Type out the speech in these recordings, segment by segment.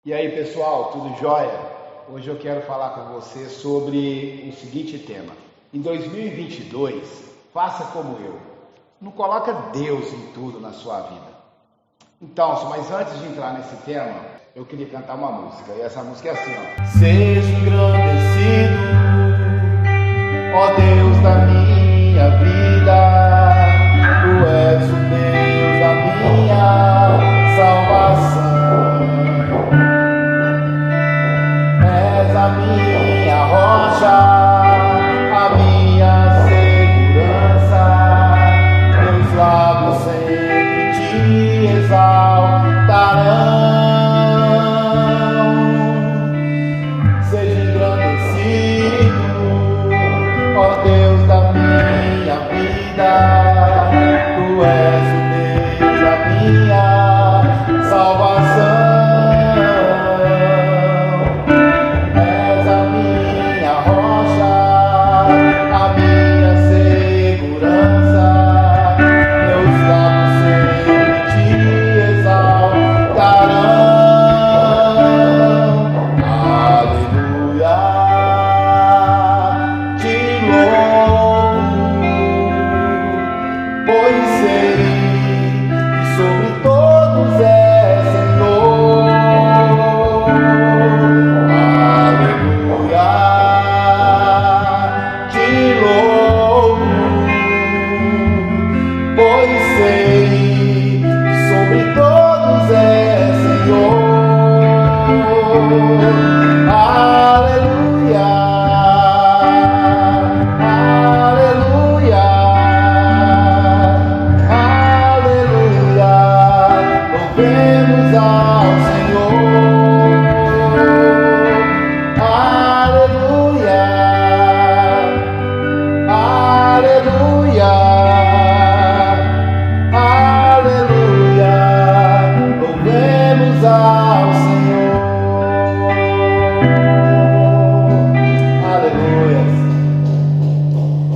E aí pessoal, tudo jóia? Hoje eu quero falar com você sobre o seguinte tema. Em 2022, faça como eu. Não coloca Deus em tudo na sua vida. Então, mas antes de entrar nesse tema, eu queria cantar uma música. E essa música é assim, ó. Seja engrandecido, ó Deus da minha vida. Tu és o Deus da minha salvação. És a minha rocha, a minha segurança. Meus lábios sempre te exaltarão. Seja engrandecido, ó Deus da minha vida. Tu és o Deus da minha salvação.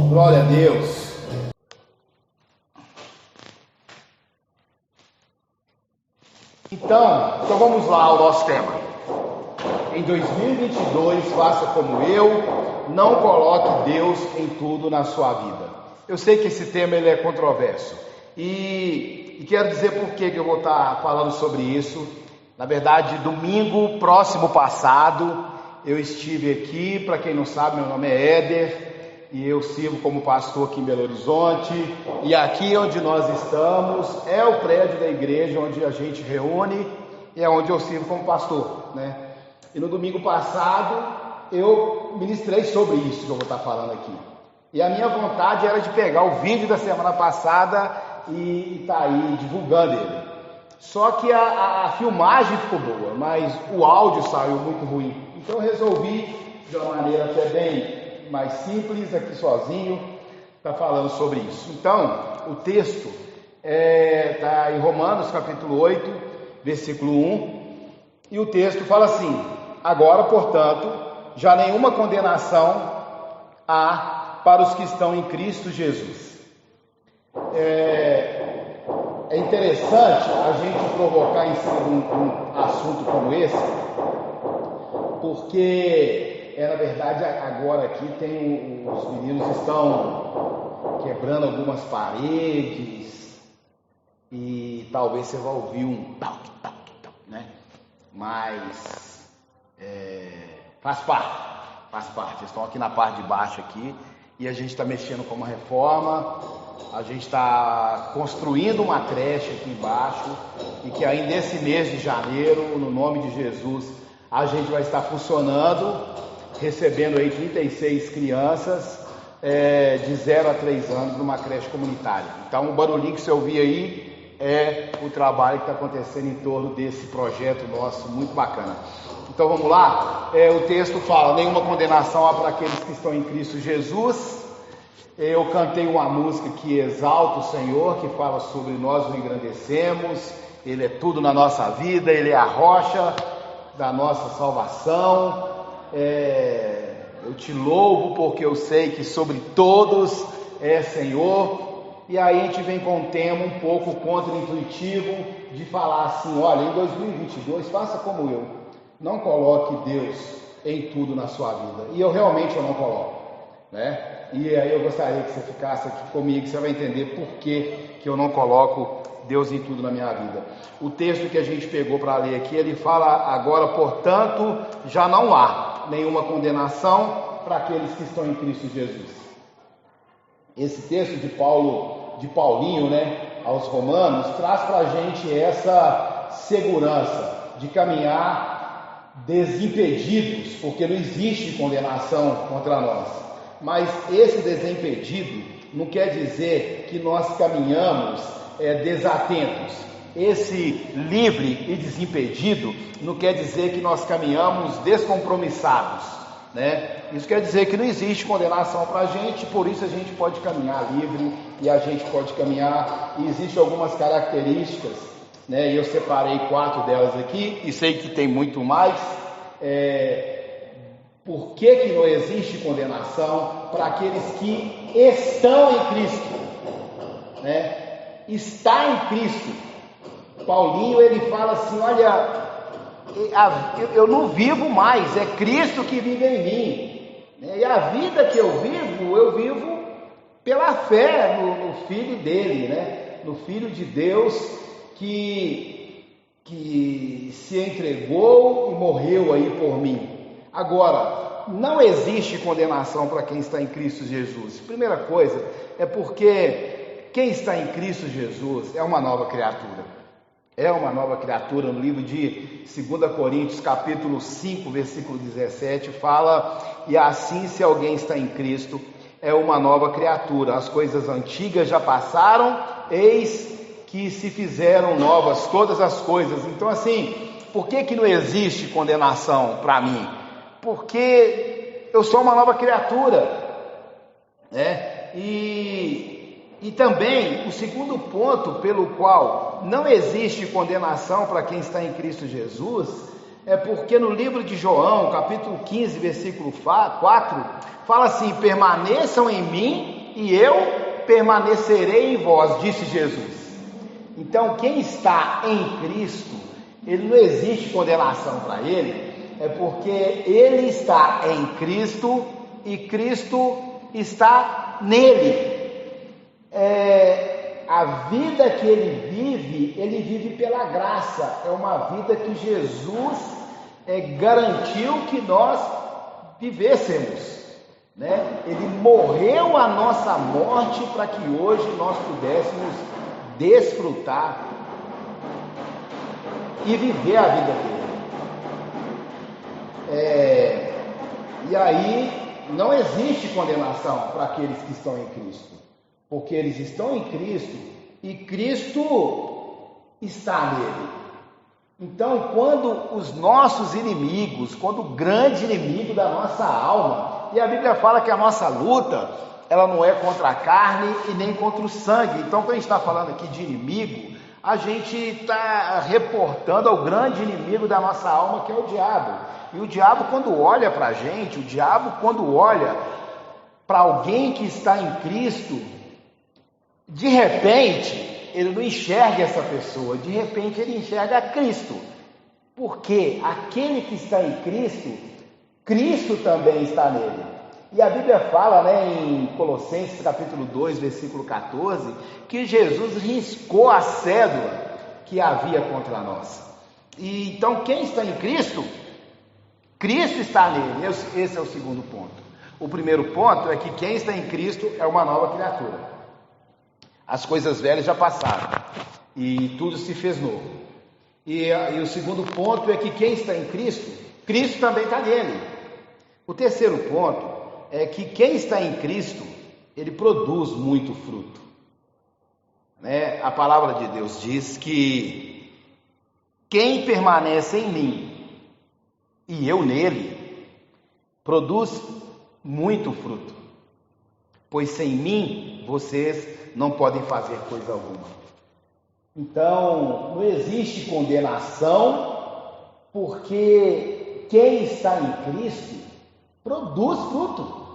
Glória a Deus. Então vamos lá ao nosso tema. Em 2022, faça como eu, não coloque Deus em tudo na sua vida. Eu sei que esse tema ele é controverso e quero dizer por que eu vou estar falando sobre isso. Na verdade, domingo próximo passado, eu estive aqui, para quem não sabe, meu nome é Éder. E eu sirvo como pastor aqui em Belo Horizonte. E aqui onde nós estamos é o prédio da igreja onde a gente reúne e é onde eu sirvo como pastor, né? E no domingo passado eu ministrei sobre isso que eu vou estar falando aqui. E a minha vontade era de pegar o vídeo da semana passada e estar aí divulgando ele. Só que a filmagem ficou boa, mas o áudio saiu muito ruim. Então eu resolvi, de uma maneira até bem mais simples, aqui sozinho, está falando sobre isso. Então, o texto está em Romanos capítulo 8, versículo 1, e o texto fala assim: agora, portanto, já nenhuma condenação há para os que estão em Cristo Jesus. É interessante a gente provocar em si um assunto como esse, porque na verdade, agora aqui os meninos estão quebrando algumas paredes e talvez você vá ouvir um toque, né? Mas faz parte. Eles estão aqui na parte de baixo aqui e a gente está mexendo com uma reforma, a gente está construindo uma creche aqui embaixo e que ainda esse mês de janeiro, no nome de Jesus, a gente vai estar funcionando, recebendo aí 36 crianças de 0 a 3 anos numa creche comunitária. Então o barulhinho que você ouvir aí é o trabalho que está acontecendo em torno desse projeto nosso, muito bacana. Então vamos lá, o texto fala: nenhuma condenação há para aqueles que estão em Cristo Jesus. Eu cantei uma música que exalta o Senhor, que fala sobre nós o engrandecemos, Ele é tudo na nossa vida, Ele é a rocha da nossa salvação. Eu te louvo porque eu sei que sobre todos é Senhor. E aí a gente vem com um tema um pouco contra-intuitivo de falar assim: olha, em 2022 faça como eu, não coloque Deus em tudo na sua vida. E eu realmente não coloco, né? E aí eu gostaria que você ficasse aqui comigo, você vai entender por que eu não coloco Deus em tudo na minha vida. O texto que a gente pegou para ler aqui, ele fala agora, portanto, já não há nenhuma condenação para aqueles que estão em Cristo Jesus. Esse texto de Paulinho, né, aos Romanos, traz para a gente essa segurança de caminhar desimpedidos, porque não existe condenação contra nós. Mas esse desimpedido não quer dizer que nós caminhamos desatentos. Esse livre e desimpedido não quer dizer que nós caminhamos descompromissados, né? Isso quer dizer que não existe condenação para a gente, por isso a gente pode caminhar livre e a gente pode caminhar, e existem algumas características, né? E eu separei 4 delas aqui, e sei que tem muito mais. Por que não existe condenação para aqueles que estão em Cristo, né? Está em Cristo. Paulinho, ele fala assim, olha, eu não vivo mais, é Cristo que vive em mim, né? E a vida que eu vivo pela fé no Filho dele, né? No Filho de Deus que se entregou e morreu aí por mim. Agora, não existe condenação para quem está em Cristo Jesus. Primeira coisa, é porque quem está em Cristo Jesus é uma nova criatura. É uma nova criatura. No livro de 2 Coríntios, capítulo 5, versículo 17, fala: e assim, se alguém está em Cristo, é uma nova criatura. As coisas antigas já passaram, eis que se fizeram novas todas as coisas. Então, assim, por que não existe condenação para mim? Porque eu sou uma nova criatura, né? E também o segundo ponto pelo qual não existe condenação para quem está em Cristo Jesus é porque no livro de João, capítulo 15, versículo 4, fala assim: permaneçam em mim e eu permanecerei em vós, disse Jesus. Então, quem está em Cristo, ele não existe condenação para ele, é porque ele está em Cristo e Cristo está nele. A vida que ele vive pela graça, é uma vida que Jesus garantiu que nós vivêssemos, né? Ele morreu a nossa morte para que hoje nós pudéssemos desfrutar e viver a vida dele. E aí não existe condenação para aqueles que estão em Cristo, porque eles estão em Cristo e Cristo está nele. Então, quando os nossos inimigos, quando o grande inimigo da nossa alma, e a Bíblia fala que a nossa luta, ela não é contra a carne e nem contra o sangue. Então, quando a gente está falando aqui de inimigo, a gente está reportando ao grande inimigo da nossa alma, que é o diabo. E o diabo, quando olha para a gente, o diabo, quando olha para alguém que está em Cristo, de repente, ele não enxerga essa pessoa, de repente ele enxerga Cristo. Porque aquele que está em Cristo, Cristo também está nele. E a Bíblia fala, né, em Colossenses capítulo 2, versículo 14, que Jesus riscou a cédula que havia contra nós. E então quem está em Cristo, Cristo está nele. Esse é o segundo ponto. O primeiro ponto é que quem está em Cristo é uma nova criatura. As coisas velhas já passaram e tudo se fez novo. E o segundo ponto é que quem está em Cristo, Cristo também está nele. O terceiro ponto é que quem está em Cristo, ele produz muito fruto, né? A palavra de Deus diz que quem permanece em mim e eu nele, produz muito fruto, pois sem mim vocês não podem fazer coisa alguma. Então, não existe condenação, porque quem está em Cristo produz fruto.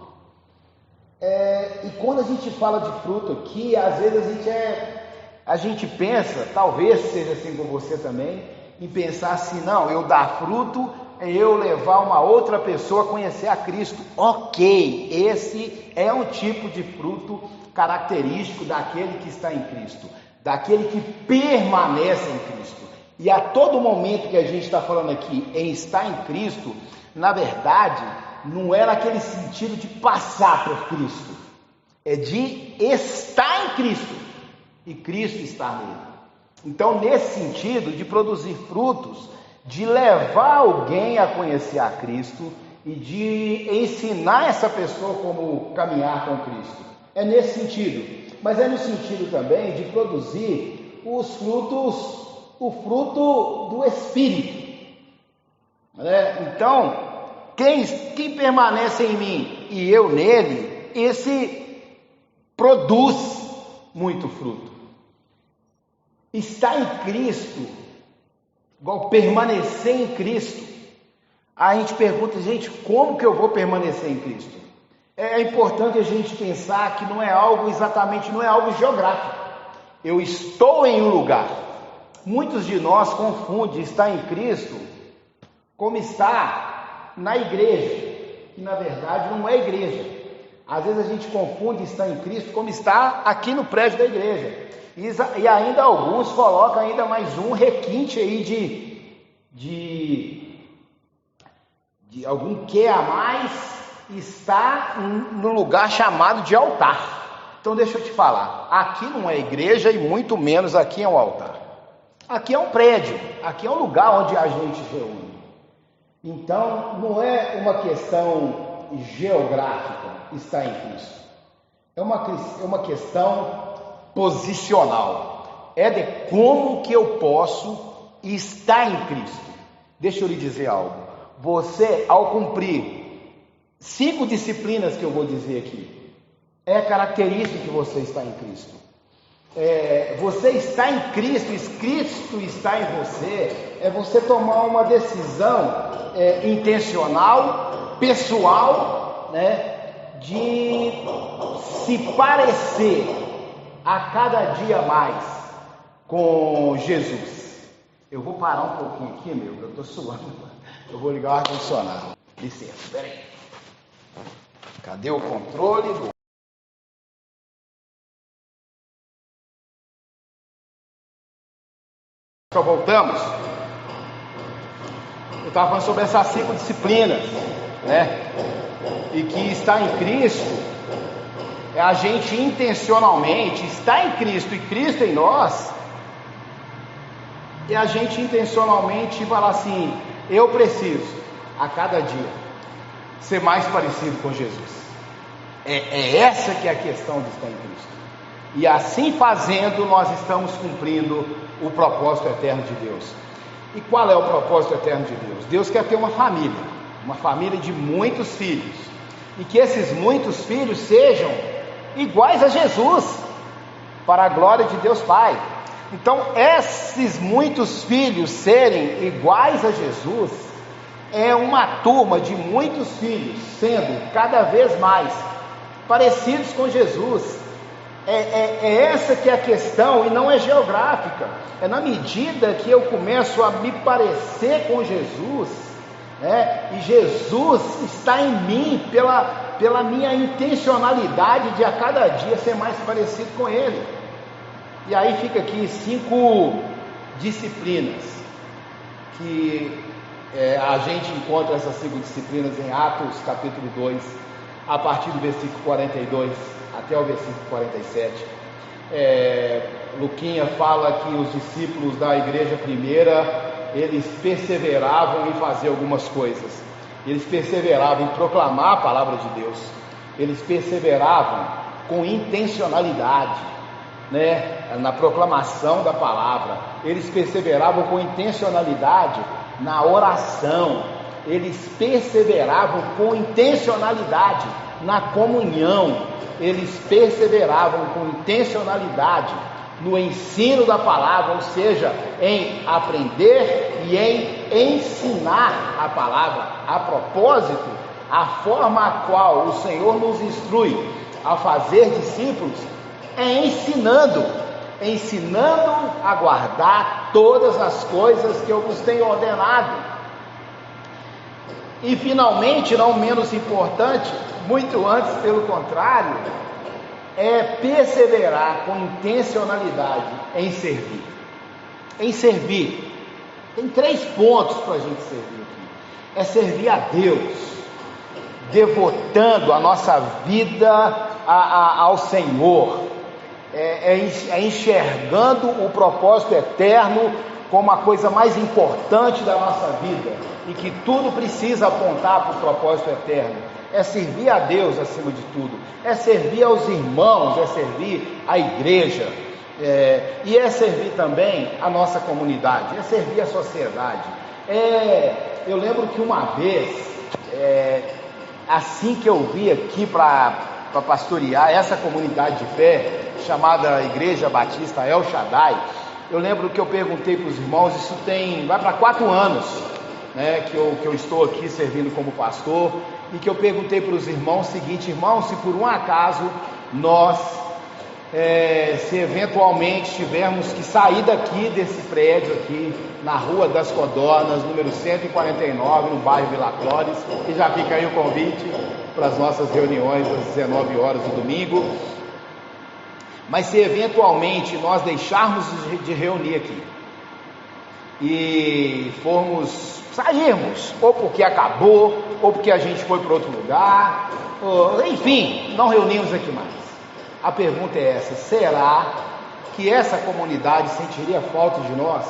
E quando a gente fala de fruto aqui, às vezes a gente pensa, talvez seja assim com você também, em pensar assim: não, eu dar fruto é eu levar uma outra pessoa a conhecer a Cristo. Ok, esse é um tipo de fruto característico daquele que está em Cristo, daquele que permanece em Cristo. E a todo momento que a gente está falando aqui em estar em Cristo, na verdade, não é naquele sentido de passar por Cristo, é de estar em Cristo e Cristo estar nele. Então, nesse sentido de produzir frutos, de levar alguém a conhecer a Cristo e de ensinar essa pessoa como caminhar com Cristo. É nesse sentido, mas é no sentido também de produzir os frutos, o fruto do Espírito. Então, quem permanece em mim e eu nele, esse produz muito fruto. Estar em Cristo, igual permanecer em Cristo. Aí a gente pergunta, gente, como que eu vou permanecer em Cristo? É importante a gente pensar que não é algo geográfico. Eu estou em um lugar. Muitos de nós confundem estar em Cristo como estar na igreja, que na verdade não é igreja. Às vezes a gente confunde estar em Cristo como estar aqui no prédio da igreja. E ainda alguns colocam ainda mais um requinte aí de algum que a mais, está no lugar chamado de altar. Então deixa eu te falar, aqui não é igreja e muito menos aqui é um altar. Aqui é um prédio, aqui é um lugar onde a gente se reúne. Então não é uma questão geográfica estar em Cristo, é uma questão posicional, é de como que eu posso estar em Cristo. Deixa eu lhe dizer algo, você ao cumprir 5 disciplinas que eu vou dizer aqui, é característica que você está em Cristo. Você está em Cristo, Cristo está em você, é você tomar uma decisão intencional, pessoal, de se parecer a cada dia mais com Jesus. Eu vou parar um pouquinho aqui, eu estou suando, eu vou ligar o ar-condicionado. Licença, espera aí. Cadê o controle do... Então voltamos. Eu estava falando sobre essas 5 disciplinas, e que está em Cristo é a gente intencionalmente estar em Cristo e Cristo em nós, e a gente intencionalmente falar assim, eu preciso a cada dia ser mais parecido com Jesus. É essa que é a questão de estar em Cristo. E assim fazendo, nós estamos cumprindo o propósito eterno de Deus. E qual é o propósito eterno de Deus? Deus quer ter uma família de muitos filhos, e que esses muitos filhos sejam iguais a Jesus, para a glória de Deus Pai. Então, esses muitos filhos serem iguais a Jesus, é uma turma de muitos filhos sendo cada vez mais parecidos com Jesus. Essa que é a questão, e não é geográfica. É na medida que eu começo a me parecer com Jesus, e Jesus está em mim pela minha intencionalidade de a cada dia ser mais parecido com Ele. E aí fica aqui 5 disciplinas, que a gente encontra essas 5 disciplinas em Atos capítulo 2, a partir do versículo 42 até o versículo 47. Luquinha fala que os discípulos da igreja primeira, eles perseveravam em fazer algumas coisas. Eles perseveravam em proclamar a palavra de Deus. Eles perseveravam com intencionalidade, na proclamação da palavra. Eles perseveravam com intencionalidade na oração. Eles perseveravam com intencionalidade na comunhão. Eles perseveravam com intencionalidade no ensino da palavra, ou seja, em aprender e em ensinar a palavra. A propósito, a forma a qual o Senhor nos instrui a fazer discípulos é ensinando a guardar todas as coisas que eu vos tenho ordenado. E finalmente, não menos importante, muito antes, pelo contrário, é perseverar com intencionalidade em servir. Em servir. Tem 3 pontos para a gente servir aqui. É servir a Deus, devotando a nossa vida ao Senhor, é enxergando o propósito eterno como a coisa mais importante da nossa vida, e que tudo precisa apontar para o propósito eterno. É servir a Deus acima de tudo, é servir aos irmãos, é servir a igreja, e é servir também a nossa comunidade, é servir a sociedade. Eu lembro que uma vez, assim que eu vim aqui para pastorear essa comunidade de fé, chamada Igreja Batista El Shaddai, eu lembro que eu perguntei para os irmãos, isso vai para 4 anos, né, que eu estou aqui servindo como pastor, e que eu perguntei para os irmãos o seguinte: irmãos, se por um acaso nós, se eventualmente tivermos que sair daqui desse prédio aqui, na Rua das Codornas, número 149, no bairro Vila Clóris, e já fica aí o convite para as nossas reuniões às 19 horas do domingo, mas se eventualmente nós deixarmos de reunir aqui e sairmos, ou porque acabou, ou porque a gente foi para outro lugar, enfim, não reunimos aqui mais, a pergunta é essa: será que essa comunidade sentiria falta de nós?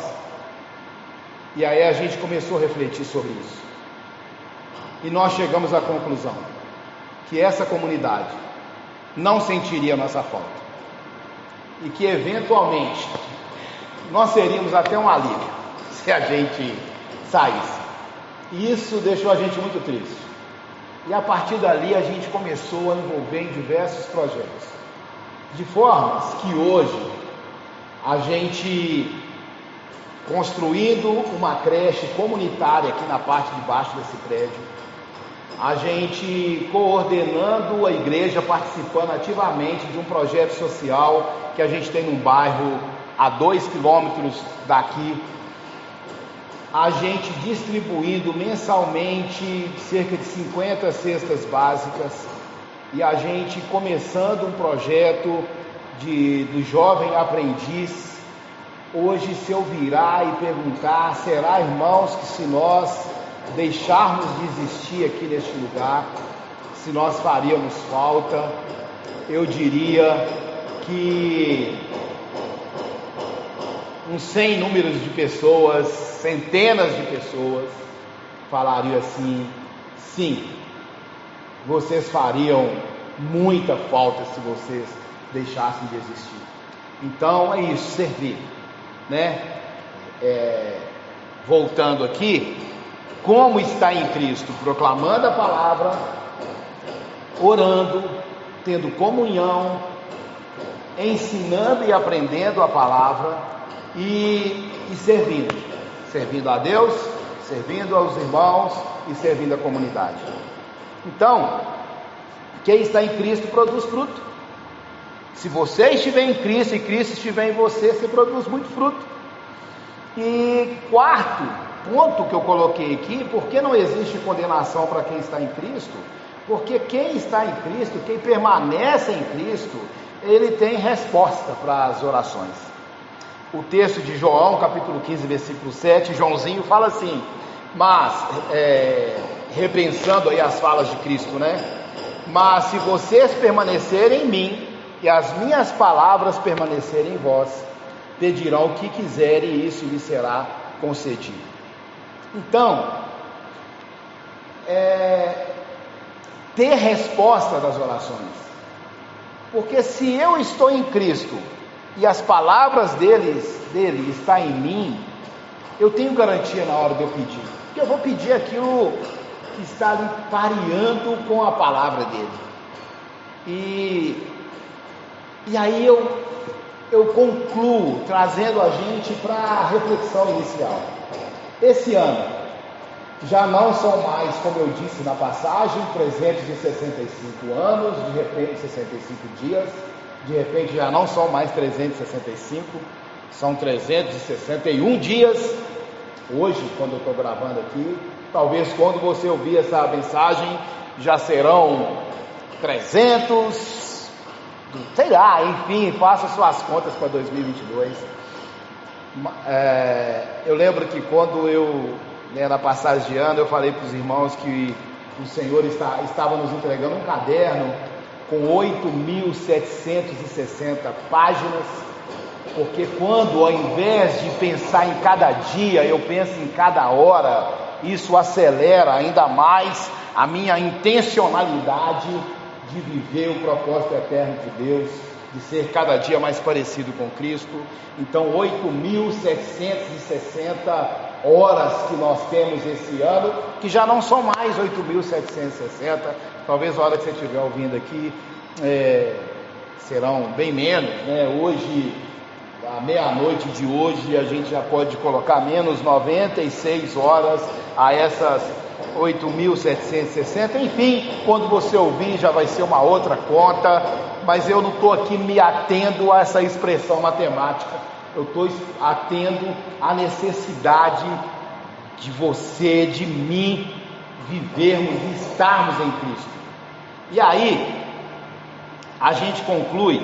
E aí a gente começou a refletir sobre isso, e nós chegamos à conclusão que essa comunidade não sentiria a nossa falta, e que eventualmente nós seríamos até um alívio se a gente saísse. E isso deixou a gente muito triste, e a partir dali a gente começou a envolver em diversos projetos, de formas que hoje a gente, construindo uma creche comunitária aqui na parte de baixo desse prédio, a gente coordenando a igreja, participando ativamente de um projeto social que a gente tem num bairro a 2 quilômetros daqui, a gente distribuindo mensalmente cerca de 50 cestas básicas, e a gente começando um projeto do jovem aprendiz. Hoje, se eu virar e perguntar: será, irmãos, que se nós deixarmos de existir aqui neste lugar, se nós faríamos falta, eu diria que uns 100 números de pessoas, centenas de pessoas, falariam assim: sim, vocês fariam muita falta se vocês deixassem de existir. Então é isso, servir, né? Voltando aqui, como está em Cristo? Proclamando a palavra, orando, tendo comunhão, ensinando e aprendendo a palavra, e servindo a Deus, servindo aos irmãos e servindo a comunidade. Então, quem está em Cristo produz fruto. Se você estiver em Cristo e Cristo estiver em você, você produz muito fruto. E 4º ponto que eu coloquei aqui: por que não existe condenação para quem está em Cristo? Porque quem está em Cristo, quem permanece em Cristo, ele tem resposta para as orações. O texto de João, capítulo 15, versículo 7, Joãozinho fala assim, mas, repensando aí as falas de Cristo, né? Mas se vocês permanecerem em mim, e as minhas palavras permanecerem em vós, pedirão o que quiserem, e isso lhes será concedido. Então, ter resposta das orações, porque se eu estou em Cristo e as palavras dele estão em mim, eu tenho garantia na hora de eu pedir, porque eu vou pedir aquilo que está ali pareando com a palavra dele. E aí eu concluo trazendo a gente para a reflexão inicial. Esse ano já não são mais, como eu disse na passagem, 365 anos, de repente 65 dias, de repente já não são mais 365, são 361 dias, hoje, quando eu estou gravando aqui, Talvez quando você ouvir essa mensagem já serão 300, sei lá, enfim, faça suas contas para 2022. Eu lembro que quando na passagem de ano, eu falei para os irmãos que o Senhor estava nos entregando um caderno com 8.760 páginas, porque quando, ao invés de pensar em cada dia, eu penso em cada hora, isso acelera ainda mais a minha intencionalidade de viver o propósito eterno de Deus, de ser cada dia mais parecido com Cristo. Então 8.760 horas que nós temos esse ano, que já não são mais 8.760, talvez a hora que você estiver ouvindo aqui serão bem menos, né? Hoje, à meia-noite de hoje, a gente já pode colocar menos 96 horas a essas 8.760, enfim, quando você ouvir já vai ser uma outra conta, mas eu não estou aqui me atendo a essa expressão matemática, eu estou atendo à necessidade de você, de mim, vivermos e estarmos em Cristo. E aí, a gente conclui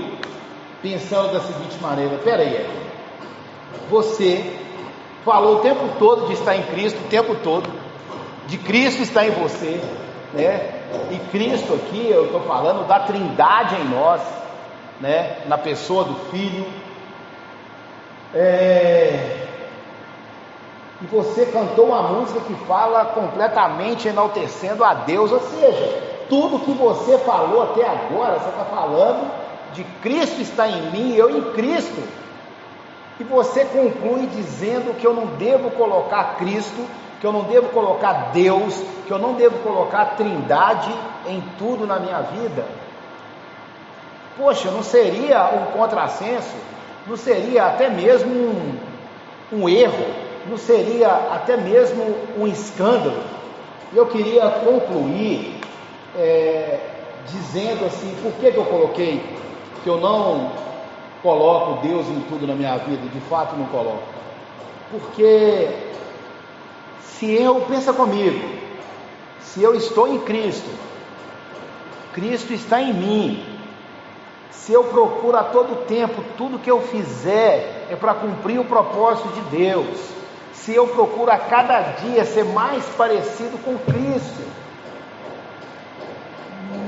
pensando da seguinte maneira: peraí, você falou o tempo todo de estar em Cristo, o tempo todo, de Cristo estar em você, né? E Cristo aqui, eu estou falando da Trindade em nós, né? Na pessoa do Filho. E você cantou uma música que fala completamente enaltecendo a Deus, ou seja, tudo que você falou até agora, você está falando de Cristo está em mim, eu em Cristo. E você conclui dizendo que eu não devo colocar Cristo, que eu não devo colocar Deus, que eu não devo colocar a Trindade em tudo na minha vida. Poxa, não seria um contrassenso? Não seria até mesmo um erro? Não seria até mesmo um escândalo? Eu queria concluir dizendo assim, por que eu coloquei que eu não coloco Deus em tudo na minha vida? De fato não coloco, porque pensa comigo, se eu estou em Cristo, Cristo está em mim, se eu procuro a todo tempo, tudo que eu fizer é para cumprir o propósito de Deus, se eu procuro a cada dia ser mais parecido com Cristo,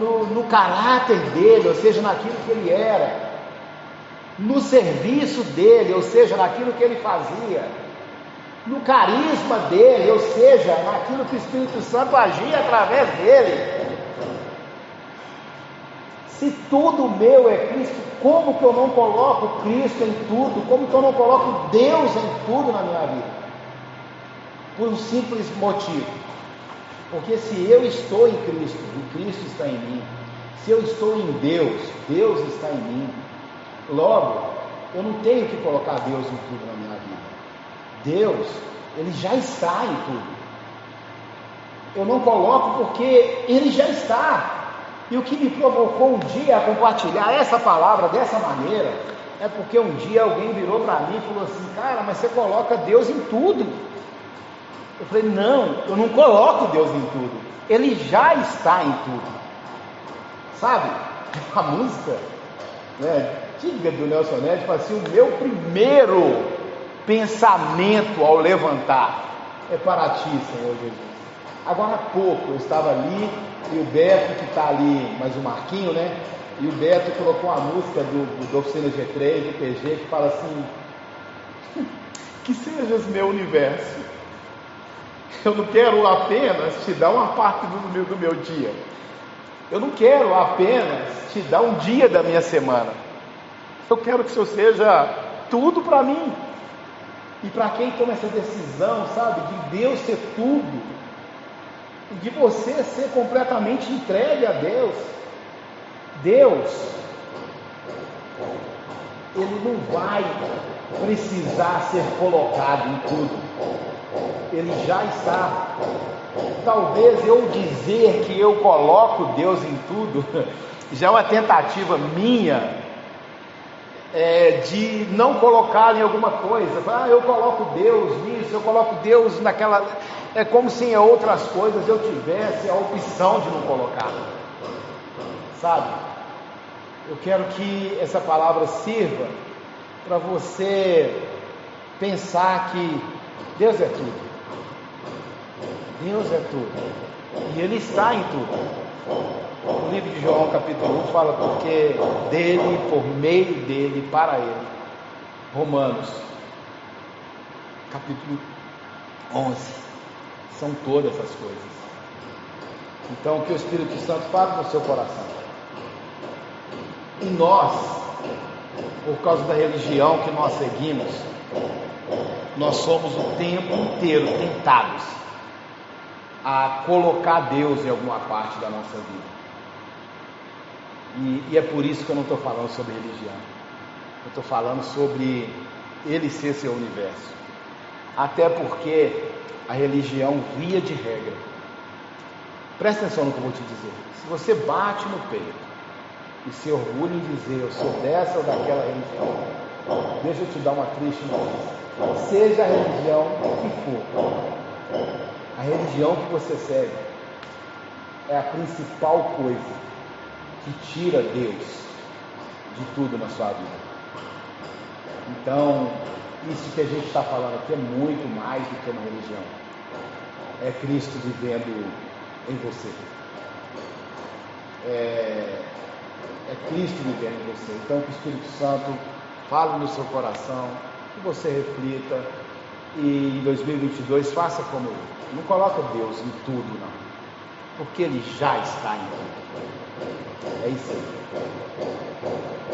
no caráter dele, ou seja, naquilo que ele era, no serviço dele, ou seja, naquilo que ele fazia, no carisma dele, ou seja, naquilo que o Espírito Santo agia através dele. Se tudo meu é Cristo, como que eu não coloco Cristo em tudo? Como que eu não coloco Deus em tudo na minha vida? Por um simples motivo. Porque se eu estou em Cristo, e Cristo está em mim, se eu estou em Deus, Deus está em mim, logo, eu não tenho que colocar Deus em tudo na minha vida. Deus, Ele já está em tudo. Eu não coloco porque Ele já está. E o que me provocou um dia a compartilhar essa palavra dessa maneira, é porque um dia alguém virou para mim e falou assim: cara, mas você coloca Deus em tudo. Eu falei: não, eu não coloco Deus em tudo, Ele já está em tudo. Sabe, a música, né, antiga do Nelson Ned fala assim: o meu primeiro pensamento ao levantar é para ti, Senhor Jesus. Agora há pouco eu estava ali, e o Beto, que está ali, mais o Marquinho, né? E o Beto colocou a música do Oficina G3, do PG, que fala assim: que sejas meu universo. Eu não quero apenas te dar uma parte do meu dia. Eu não quero apenas te dar um dia da minha semana. Eu quero que o Senhor seja tudo para mim. E para quem toma essa decisão, sabe, de Deus ser tudo, e de você ser completamente entregue a Deus, Deus, Ele não vai precisar ser colocado em tudo. Ele já está. Talvez eu dizer que eu coloco Deus em tudo já é uma tentativa minha de não colocar em alguma coisa. Eu coloco Deus nisso, eu coloco Deus naquela. É como se em outras coisas eu tivesse a opção de não colocar, sabe? Eu quero que essa palavra sirva para você pensar que Deus é tudo. Deus é tudo. E Ele está em tudo. O livro de João, capítulo 1, fala porque dele, por meio dele, para ele. Romanos, capítulo 11. São todas as coisas. Então, que o Espírito Santo fale no seu coração. E nós, por causa da religião que nós seguimos, nós somos o tempo inteiro tentados a colocar Deus em alguma parte da nossa vida. E é por isso que eu não estou falando sobre religião. Eu estou falando sobre Ele ser seu universo. Até porque a religião, via de regra, presta atenção no que eu vou te dizer. Se você bate no peito e se orgulha em dizer eu sou dessa ou daquela religião, deixa eu te dar uma triste notícia. Seja a religião que for, a religião que você segue é a principal coisa que tira Deus de tudo na sua vida. Então, isso que a gente está falando aqui é muito mais do que uma religião. É Cristo vivendo em você. É Cristo vivendo em você. Então, que o Espírito Santo fale no seu coração, que você reflita e em 2022 faça como eu. Não coloca Deus em tudo, não. Porque Ele já está em tudo. É isso aí.